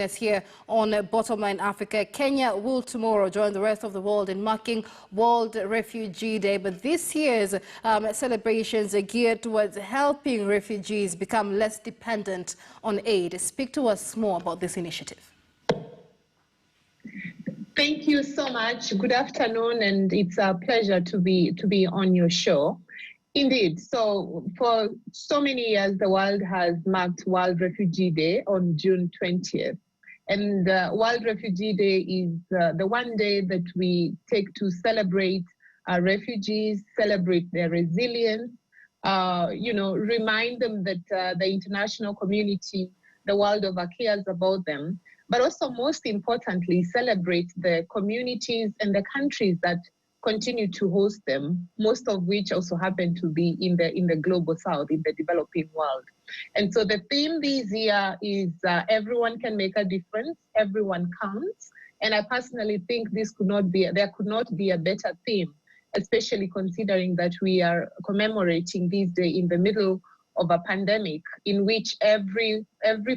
Yes, here on Bottomline Africa. Kenya will tomorrow join the rest of the world in marking World Refugee Day, but this year's celebrations are geared towards helping refugees become less dependent on aid. Speak to us more about this initiative. Thank you so much. Good afternoon, and it's a pleasure to be on your show. Indeed. So for so many years, the world has marked World Refugee Day on June 20th. And World Refugee Day is the one day that we take to celebrate refugees, celebrate their resilience, remind them that the international community, the world over, cares about them, but also most importantly, celebrate the communities and the countries that continue to host them, most of which also happen to be in the global south, in the developing world. And so the theme this year is everyone can make a difference, everyone counts. And I personally think there could not be a better theme, especially considering that we are commemorating this day in the middle of a pandemic in which every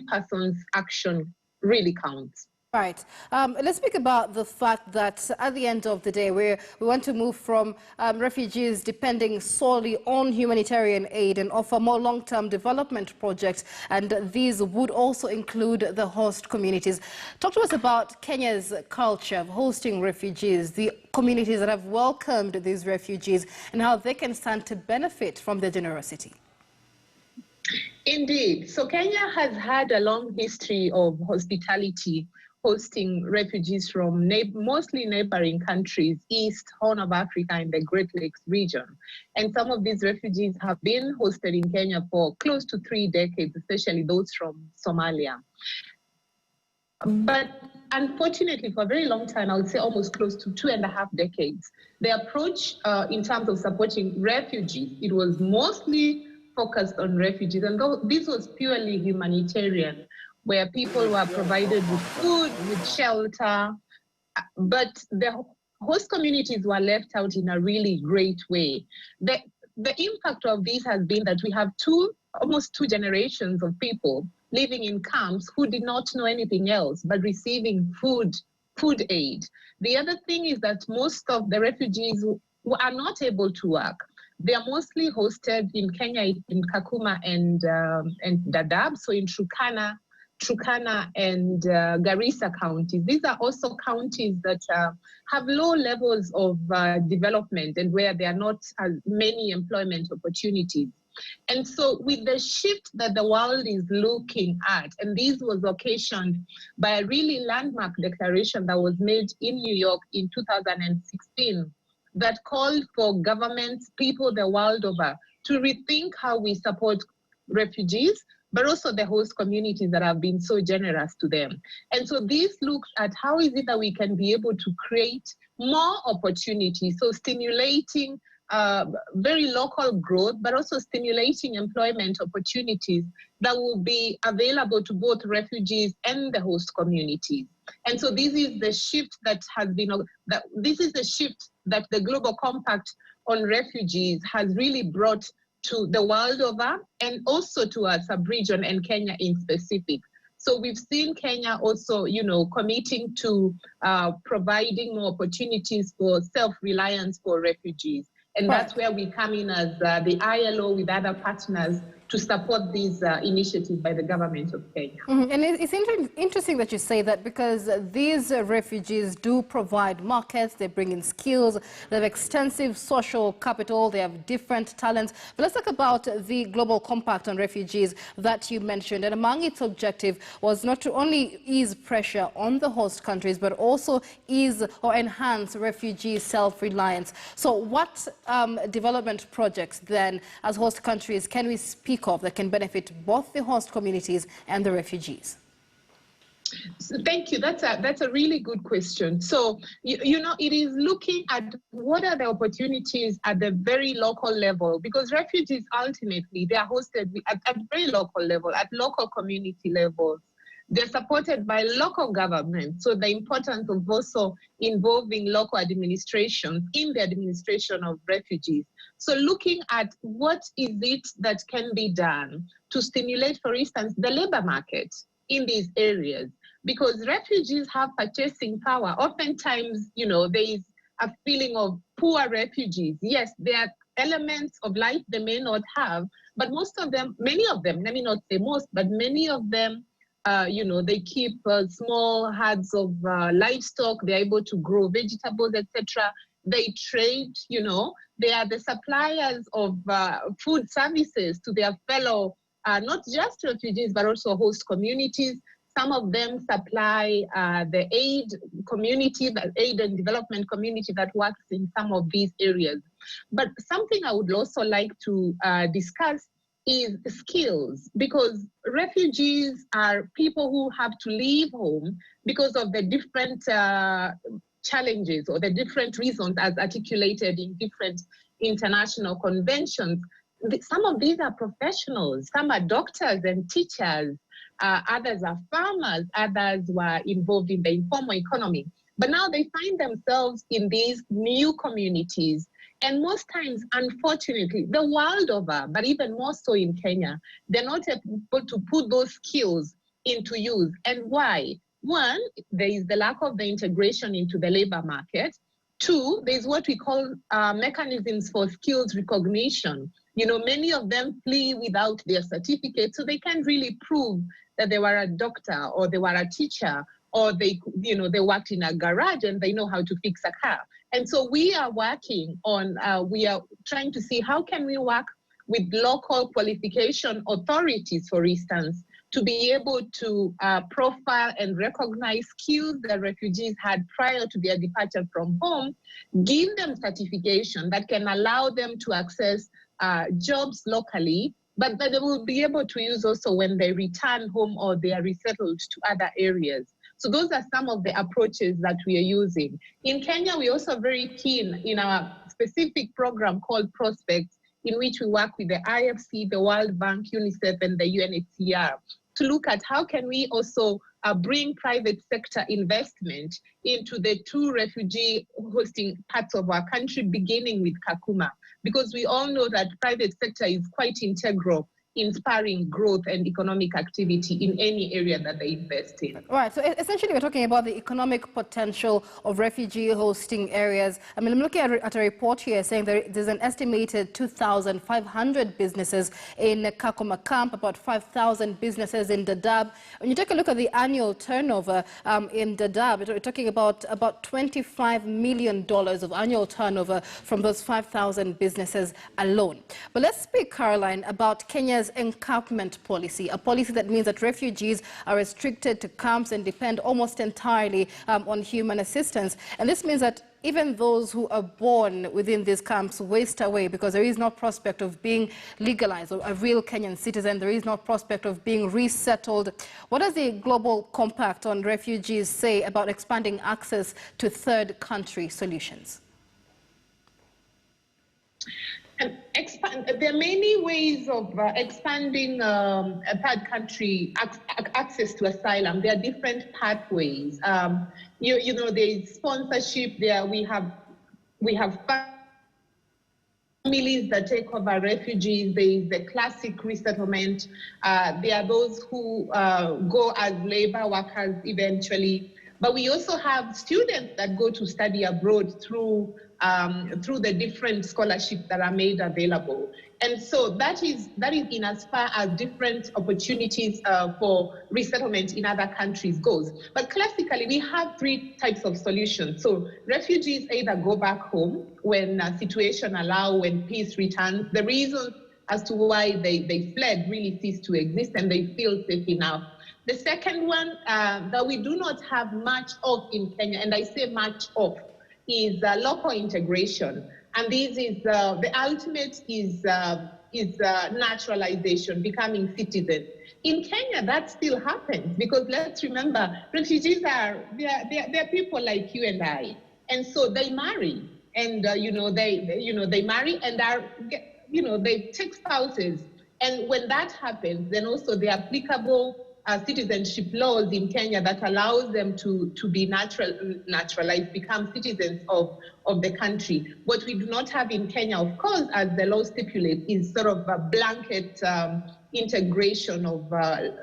person's action really counts. Right. Let's speak about the fact that at the end of the day, we want to move from refugees depending solely on humanitarian aid and offer more long-term development projects, and these would also include the host communities. Talk to us about Kenya's culture of hosting refugees, the communities that have welcomed these refugees, and how they can stand to benefit from their generosity. Indeed. So Kenya has had a long history of hospitality, hosting refugees from mostly neighboring countries, East, Horn of Africa, and the Great Lakes region. And some of these refugees have been hosted in Kenya for close to 3 decades, especially those from Somalia. But unfortunately, for a very long time, I would say almost close to 2.5 decades, the approach in terms of supporting refugees, it was mostly focused on refugees. And this was purely humanitarian, where people were provided with food, with shelter, but the host communities were left out in a really great way. The impact of this has been that we have almost two generations of people living in camps who did not know anything else but receiving food aid. The other thing is that most of the refugees who are not able to work, they are mostly hosted in Kenya, in Kakuma and Dadaab, so in Turkana and Garissa counties. These are also counties that have low levels of development and where there are not as many employment opportunities. And so with the shift that the world is looking at, and this was occasioned by a really landmark declaration that was made in New York in 2016 that called for governments, people the world over, to rethink how we support refugees, but also the host communities that have been so generous to them. And so this looks at how is it that we can be able to create more opportunities, so stimulating very local growth, but also stimulating employment opportunities that will be available to both refugees and the host communities. And so this is the shift that the Global Compact on Refugees has really brought to the world over, and also to our sub-region and Kenya in specific. So we've seen Kenya also, committing to providing more opportunities for self-reliance for refugees. And that's where we come in as the ILO with other partners to support these initiatives by the government of Kenya. And it's interesting that you say that, because these refugees do provide markets, they bring in skills, they have extensive social capital, they have different talents. But let's talk about the Global Compact on Refugees that you mentioned. And among its objective was not to only ease pressure on the host countries, but also ease or enhance refugee self-reliance. So what development projects then, as host countries, can we speak of that can benefit both the host communities and the refugees? So thank you. That's a really good question. So, it is looking at what are the opportunities at the very local level, because refugees ultimately, they are hosted at very local level, at local community levels. They're supported by local government. So the importance of also involving local administration in the administration of refugees. So looking at what is it that can be done to stimulate, for instance, the labor market in these areas. because refugees have purchasing power. Oftentimes, there is a feeling of poor refugees. Yes, there are elements of life they may not have, but most of them, many of them, let me not say most, but many of them, they keep small herds of livestock. They're able to grow vegetables, etc. They trade, they are the suppliers of food services to their fellow, not just refugees, but also host communities. Some of them supply the aid community, the aid and development community that works in some of these areas. But something I would also like to discuss is skills, because refugees are people who have to leave home because of the different challenges or the different reasons as articulated in different international conventions. Some of these are professionals, some are doctors and teachers, others are farmers, others were involved in the informal economy. But now they find themselves in these new communities. And most times, unfortunately, the world over, but even more so in Kenya, they're not able to put those skills into use. And why? One, there is the lack of the integration into the labor market. Two, there's what we call mechanisms for skills recognition. Many of them flee without their certificate, so they can't really prove that they were a doctor or they were a teacher or they worked in a garage and they know how to fix a car. And so we are working on, we are trying to see how can we work with local qualification authorities, for instance, to be able to profile and recognize skills that refugees had prior to their departure from home, give them certification that can allow them to access jobs locally, but that they will be able to use also when they return home or they are resettled to other areas. So those are some of the approaches that we are using. In Kenya, we're also very keen in our specific program called Prospects, in which we work with the IFC, the World Bank, UNICEF, and the UNHCR to look at how can we also bring private sector investment into the two refugee hosting parts of our country, beginning with Kakuma, because we all know that private sector is quite integral in spurring growth and economic activity in any area that they invest in. Right, so essentially we're talking about the economic potential of refugee hosting areas. I mean, I'm looking at a report here saying there's an estimated 2,500 businesses in Kakuma camp, about 5,000 businesses in Dadaab. When you take a look at the annual turnover in Dadaab, we're talking about $25 million of annual turnover from those 5,000 businesses alone. But let's speak, Caroline, about Kenya's encampment policy, a policy that means that refugees are restricted to camps and depend almost entirely on human assistance. And this means that even those who are born within these camps waste away because there is no prospect of being legalized or a real Kenyan citizen. There is no prospect of being resettled. What does the Global Compact on Refugees say about expanding access to third country solutions? There are many ways of expanding a third country access to asylum. There are different pathways. There is sponsorship. There we have families that take over refugees. There is the classic resettlement. There are those who go as labor workers eventually. But we also have students that go to study abroad through the different scholarships that are made available. And so that is in as far as different opportunities for resettlement in other countries goes. But classically, we have three types of solutions. So refugees either go back home when situation allows, when peace returns. The reasons as to why they fled really cease to exist and they feel safe enough. The second one that we do not have much of in Kenya, and I say much of, is local integration. And this is the ultimate is naturalization, becoming citizens. In Kenya, that still happens because let's remember, refugees they're people like you and I, and so they marry, and they marry and they take spouses, and when that happens, then also the applicable citizenship laws in Kenya that allows them to be naturalized, become citizens of the country. What we do not have in Kenya, of course, as the law stipulates, is sort of a blanket integration of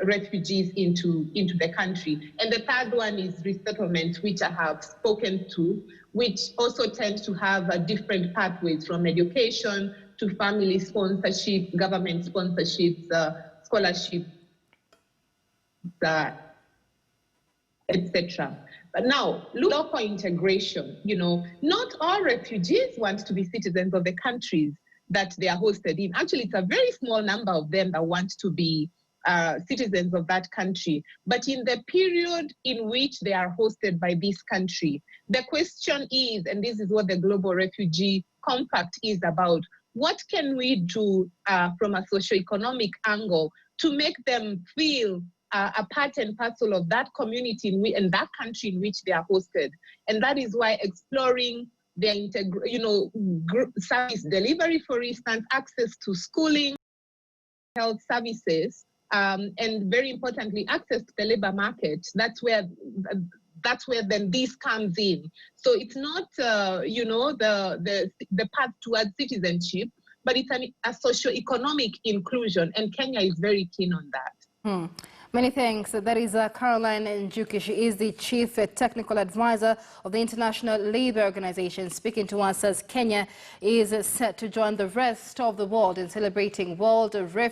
refugees into the country. And the third one is resettlement, which I have spoken to, which also tends to have different pathways from education to family sponsorship, government sponsorships, scholarships, etc. But now, local integration, not all refugees want to be citizens of the countries that they are hosted in. Actually, it's a very small number of them that want to be citizens of that country. But in the period in which they are hosted by this country, the question is, and this is what the Global Refugee Compact is about, what can we do from a socio-economic angle to make them feel a part and parcel of that community and that country in which they are hosted? And that is why exploring their service delivery, for instance, access to schooling, health services, and very importantly, access to the labor market. That's where then this comes in. So it's not, the path towards citizenship, but it's a socio-economic inclusion, and Kenya is very keen on that. Many thanks. That is Caroline Njuki. She is the Chief Technical Advisor of the International Labour Organization, speaking to us as Kenya is set to join the rest of the world in celebrating World Refugee